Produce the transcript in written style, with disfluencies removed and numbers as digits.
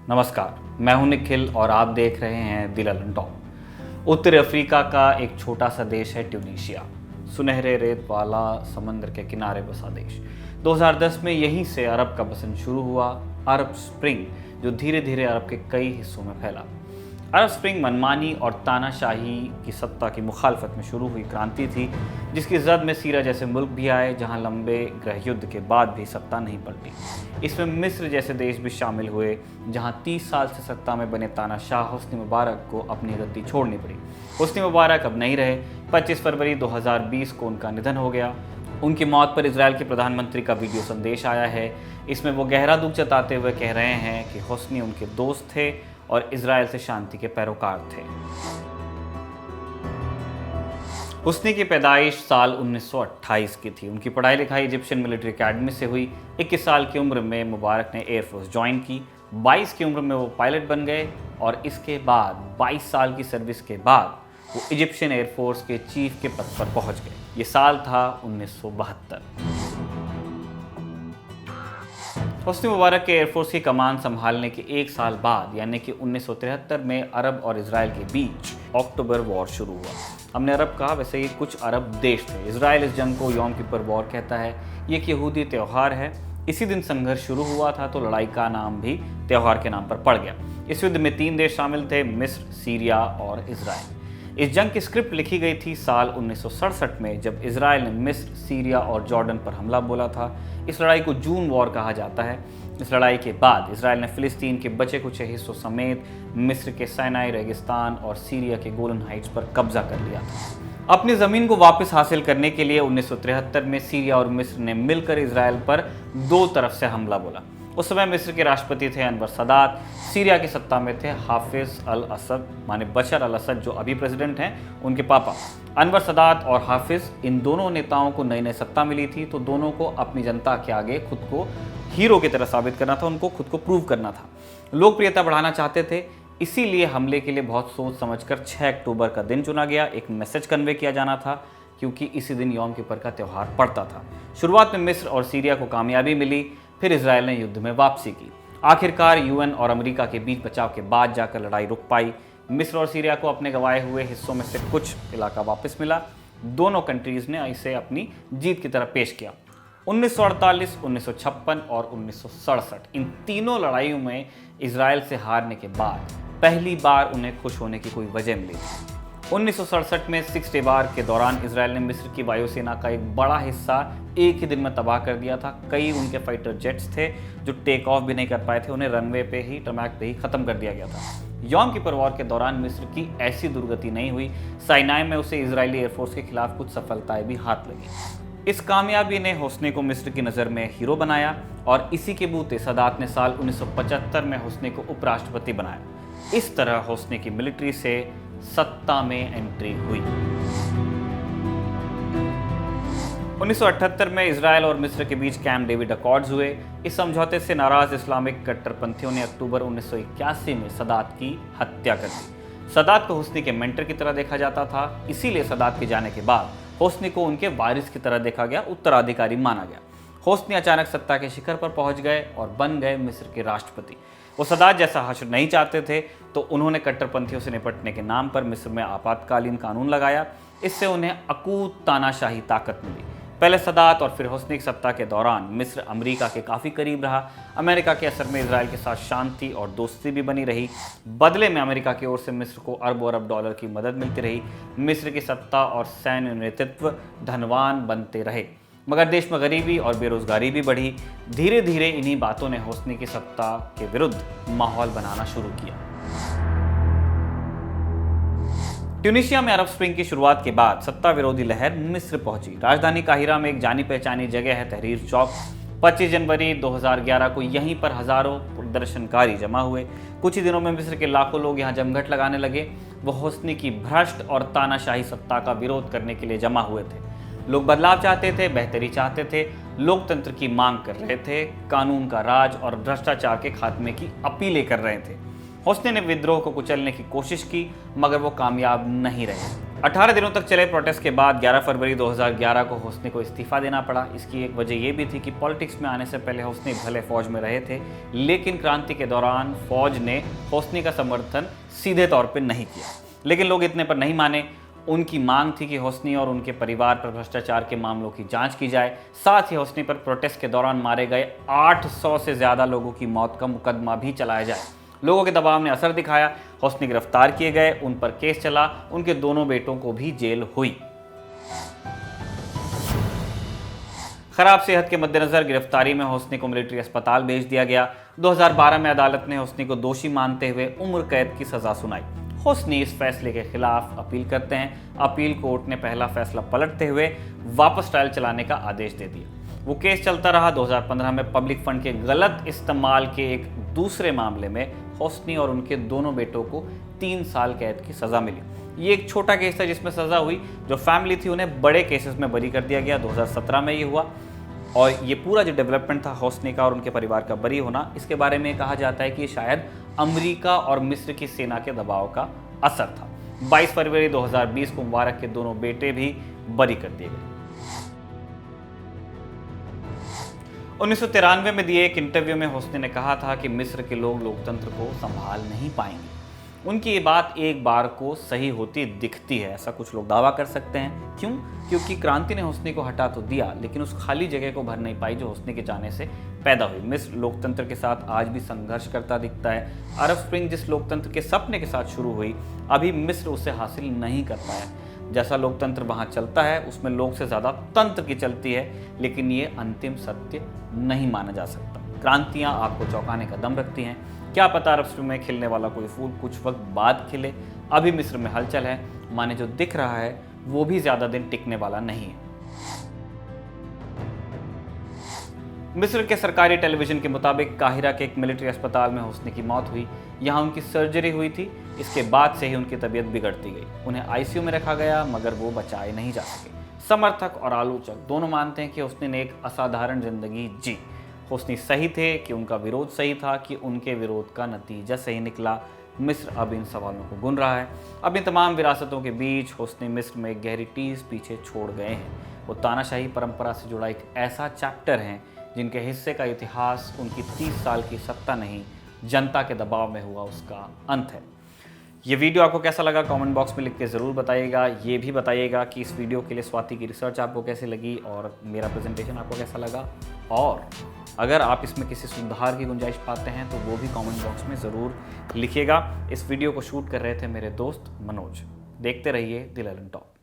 नमस्कार, मैं हूं निखिल और आप देख रहे हैं दिल अलन टॉक। उत्तरी अफ्रीका का एक छोटा सा देश है ट्यूनीशिया, सुनहरे रेत वाला समंदर के किनारे बसा देश। 2010 में यहीं से अरब का बसन शुरू हुआ, अरब स्प्रिंग, जो धीरे धीरे अरब के कई हिस्सों में फैला। अरब स्प्रिंग मनमानी और तानाशाही की सत्ता की मुखालफत में शुरू हुई क्रांति थी, जिसकी जद में सीरिया जैसे मुल्क भी आए, जहां लंबे गृहयुद्ध के बाद भी सत्ता नहीं पलटी। इसमें मिस्र जैसे देश भी शामिल हुए, जहां 30 साल से सत्ता में बने तानाशाह हुस्नी मुबारक को अपनी गद्दी छोड़नी पड़ी। हुस्नी मुबारक अब नहीं रहे। 25 फरवरी 2020 को उनका निधन हो गया। उनकी मौत पर इजराइल के प्रधानमंत्री का वीडियो संदेश आया है। इसमें वो गहरा दुख जताते हुए कह रहे हैं कि हुस्नी उनके दोस्त थे और इजराइल से शांति के पैरोकार थे। हुस्नी की पैदाइश साल 1928 की थी। उनकी पढ़ाई लिखाई इजिप्शियन मिलिट्री एकेडमी से हुई। 21 साल की उम्र में मुबारक ने एयरफोर्स ज्वाइन की। 22 की उम्र में वो पायलट बन गए और इसके बाद 22 साल की सर्विस के बाद वो इजिप्शियन एयरफोर्स के चीफ के पद पर पहुंच गए। ये साल था 1972। हुस्नी मुबारक के एयरफोर्स की कमान संभालने के एक साल बाद यानी कि 1973 में अरब और इजराइल के बीच अक्टूबर वॉर शुरू हुआ। हमने अरब कहा, वैसे ये कुछ अरब देश थे। इजराइल इस जंग को यौम किपर वॉर कहता है। ये एक यहूदी त्यौहार है। इसी दिन संघर्ष शुरू हुआ था, तो लड़ाई का नाम भी त्यौहार के नाम पर पड़ गया। इस युद्ध में 3 देश शामिल थे, मिस्र, सीरिया और इजराइल। इस जंग की स्क्रिप्ट लिखी गई थी साल 1967 में, जब इजराइल ने मिस्र, सीरिया और जॉर्डन पर हमला बोला था। इस लड़ाई को जून वॉर कहा जाता है। इस लड़ाई के बाद इजराइल ने फिलिस्तीन के बचे कुछ हिस्सों समेत मिस्र के साइनाई रेगिस्तान और सीरिया के गोलन हाइट्स पर कब्जा कर लिया था। अपनी ज़मीन को वापस हासिल करने के लिए 1973 में सीरिया और मिस्र ने मिलकर इजराइल पर 2 तरफ से हमला बोला। उस समय मिस्र के राष्ट्रपति थे अनवर सदात, सीरिया की सत्ता में थे हाफिज अल असद, माने बशर अल असद जो अभी प्रेसिडेंट हैं, उनके पापा। अनवर सदात और हाफिज, इन दोनों नेताओं को नई नई सत्ता मिली थी, तो दोनों को अपनी जनता के आगे खुद को हीरो की तरह साबित करना था, उनको खुद को प्रूव करना था। लोकप्रियता बढ़ाना चाहते थे, इसीलिए हमले के लिए बहुत सोच समझकर 6 अक्टूबर का दिन चुना गया। एक मैसेज कन्वे किया जाना था, क्योंकि इसी दिन यौम किपर का त्यौहार पड़ता था। शुरुआत में मिस्र और सीरिया को कामयाबी मिली, फिर इजराइल ने युद्ध में वापसी की। आखिरकार यूएन और अमेरिका के बीच बचाव के बाद जाकर लड़ाई रुक पाई। मिस्र और सीरिया को अपने गंवाए हुए हिस्सों में से कुछ इलाका वापस मिला। दोनों कंट्रीज ने इसे अपनी जीत की तरह पेश किया। 1948, 1956 और 1967 इन तीनों लड़ाइयों में इजराइल से हारने के बाद पहली बार उन्हें खुश होने की कोई वजह मिली थी। 1967 में 6 डे वार के दौरान इजराइल ने मिस्र की वायुसेना का एक बड़ा हिस्सा एक ही दिन में तबाह कर दिया था। कई उनके फाइटर जेट्स थे जो टेक ऑफ भी नहीं कर पाए थे, उन्हें रनवे पे ही, टर्मैक पे ही खत्म कर दिया गया था। यौम किपर वॉर के दौरान मिस्र की ऐसी दुर्गति नहीं हुई। साइनाई में उसे इजरायली एयरफोर्स के खिलाफ कुछ सफलताएं भी हाथ लगी। इस कामयाबी ने हुस्नी को मिस्र की नज़र में हीरो बनाया और इसी के बूते सदात ने साल 1975 में हुस्नी को उपराष्ट्रपति बनाया। इस तरह हुस्नी की मिलिट्री से सत्ता में एंट्री हुई। 1978 में इजराइल और मिस्र के बीच कैंप डेविड अकॉर्ड्स हुए। इस समझौते से नाराज इस्लामिक कट्टरपंथियों ने अक्टूबर 1981 में सदात की हत्या कर दी। सदात को हुस्नी के मेंटर की तरह देखा जाता था, इसीलिए सदात के जाने के बाद हुस्नी को उनके वारिस की तरह देखा गया, उत्तराधिकारी माना गया। हुस्नी अचानक सत्ता के शिखर पर पहुंच गए और बन गए मिस्र के राष्ट्रपति। वो सदात जैसा हश्र नहीं चाहते थे, तो उन्होंने कट्टरपंथियों से निपटने के नाम पर मिस्र में आपातकालीन कानून लगाया। इससे उन्हें अकूत तानाशाही ताकत मिली। पहले सदात और फिर हुस्नी की सत्ता के दौरान मिस्र अमेरिका के काफ़ी करीब रहा। अमेरिका के असर में इजराइल के साथ शांति और दोस्ती भी बनी रही। बदले में अमेरिका की ओर से मिस्र को अरबों अरब डॉलर की मदद मिलती रही। मिस्र की सत्ता और सैन्य नेतृत्व धनवान बनते रहे, मगर देश में गरीबी और बेरोजगारी भी बढ़ी। धीरे धीरे इन्हीं बातों ने हुस्नी की सत्ता के विरुद्ध माहौल बनाना शुरू किया। ट्यूनीशिया में अरब स्प्रिंग की शुरुआत के बाद सत्ता विरोधी लहर मिस्र पहुंची। राजधानी काहिरा में एक जानी पहचानी जगह है तहरीर चौक। 25 जनवरी 2011 को यहीं पर हजारों प्रदर्शनकारी जमा हुए। कुछ ही दिनों में मिस्र के लाखों लोग यहाँ जमघट लगाने लगे। वो हुस्नी की भ्रष्ट और तानाशाही सत्ता का विरोध करने के लिए जमा हुए थे। लोग बदलाव चाहते थे, बेहतरी चाहते थे, लोकतंत्र की मांग कर रहे थे, कानून का राज और भ्रष्टाचार के खात्मे की अपीलें कर रहे थे। हुस्नी ने विद्रोह को कुचलने की कोशिश की, मगर वो कामयाब नहीं रहे। 18 दिनों तक चले प्रोटेस्ट के बाद 11 फरवरी 2011 को होस्नी को इस्तीफा देना पड़ा। इसकी एक वजह यह भी थी कि पॉलिटिक्स में आने से पहले होस्नी भले फौज में रहे थे, लेकिन क्रांति के दौरान फौज ने होस्नी का समर्थन सीधे तौर पर नहीं किया। लेकिन लोग इतने पर नहीं माने। उनकी मांग थी कि होस्नी और उनके परिवार पर भ्रष्टाचार के मामलों की जांच की जाए। साथ ही होस्नी पर प्रोटेस्ट के दौरान मारे गए 800 से ज़्यादा लोगों की मौत का मुकदमा भी चलाया जाए। लोगों के दबाव ने असर दिखाया। होस्नी गिरफ्तार किए गए, उन पर केस चला, उनके दोनों बेटों को भी जेल हुई। खराब सेहत के मद्देनजर गिरफ्तारी में होस्नी को मिलिट्री अस्पताल भेज दिया गया। 2012 में अदालत ने होस्नी को दोषी मानते हुए उम्र कैद की सजा सुनाई। होस्नी इस फैसले के खिलाफ अपील करते हैं। अपील कोर्ट ने पहला फैसला पलटते हुए वापस ट्रायल चलाने का आदेश दे दिया। वो केस चलता रहा। 2015 में पब्लिक फंड के गलत इस्तेमाल के एक दूसरे मामले में होस्नी और उनके दोनों बेटों को 3 साल कैद की सजा मिली। ये एक छोटा केस था जिसमें सजा हुई। जो फैमिली थी उन्हें बड़े केसेस में बरी कर दिया गया। 2017 में ये हुआ। और ये पूरा जो डेवलपमेंट था होस्नी का और उनके परिवार का बरी होना, इसके बारे में कहा जाता है कि शायद अमेरिका और मिस्र की सेना के दबाव का असर था। 22 फरवरी 2020 को मुबारक के दोनों बेटे भी बरी कर दिए गए। 1993 में दिए एक इंटरव्यू में होस्नी ने कहा था कि मिस्र के लोग लोकतंत्र को संभाल नहीं पाएंगे। उनकी ये बात एक बार को सही होती दिखती है, ऐसा कुछ लोग दावा कर सकते हैं। क्यों? क्योंकि क्रांति ने होस्नी को हटा तो दिया, लेकिन उस खाली जगह को भर नहीं पाई जो होस्नी के जाने से पैदा हुई। मिस्र लोकतंत्र के साथ आज भी संघर्ष करता दिखता है। अरब स्प्रिंग जिस लोकतंत्र के सपने के साथ शुरू हुई, अभी मिस्र उसे हासिल नहीं कर पाया। जैसा लोकतंत्र वहाँ चलता है उसमें लोग से ज़्यादा तंत्र की चलती है, लेकिन ये अंतिम सत्य नहीं माना जा सकता। क्रांतियाँ आपको चौंकाने का दम रखती हैं। क्या पता अरब स्प्रिंग में खिलने वाला कोई फूल कुछ वक्त बाद खिले। अभी मिस्र में हलचल है, माने जो दिख रहा है वो भी ज़्यादा दिन टिकने वाला नहीं है। मिस्र के सरकारी टेलीविजन के मुताबिक काहिरा के एक मिलिट्री अस्पताल में होस्नी की मौत हुई। यहाँ उनकी सर्जरी हुई थी। इसके बाद से ही उनकी तबीयत बिगड़ती गई। उन्हें आईसीयू में रखा गया, मगर वो बचाए नहीं जा सके। समर्थक और आलोचक दोनों मानते हैं कि होस्नी ने एक असाधारण जिंदगी जी। होस्नी सही थे कि उनका विरोध सही था, कि उनके विरोध का नतीजा सही निकला। मिस्र अब इन सवालों को गुन रहा है। अब इन तमाम विरासतों के बीच होस्नी मिस्र में एक गहरी टीस पीछे छोड़ गए हैं। वो तानाशाही परंपरा से जुड़ा एक ऐसा चैप्टर है जिनके हिस्से का इतिहास उनकी 30 साल की सत्ता नहीं, जनता के दबाव में हुआ उसका अंत है। ये वीडियो आपको कैसा लगा कमेंट बॉक्स में लिख के ज़रूर बताइएगा। ये भी बताइएगा कि इस वीडियो के लिए स्वाति की रिसर्च आपको कैसी लगी और मेरा प्रेजेंटेशन आपको कैसा लगा। और अगर आप इसमें किसी सुधार की गुंजाइश पाते हैं तो वो भी कमेंट बॉक्स में ज़रूर लिखिएगा। इस वीडियो को शूट कर रहे थे मेरे दोस्त मनोज। देखते रहिए दिल एलन टॉक।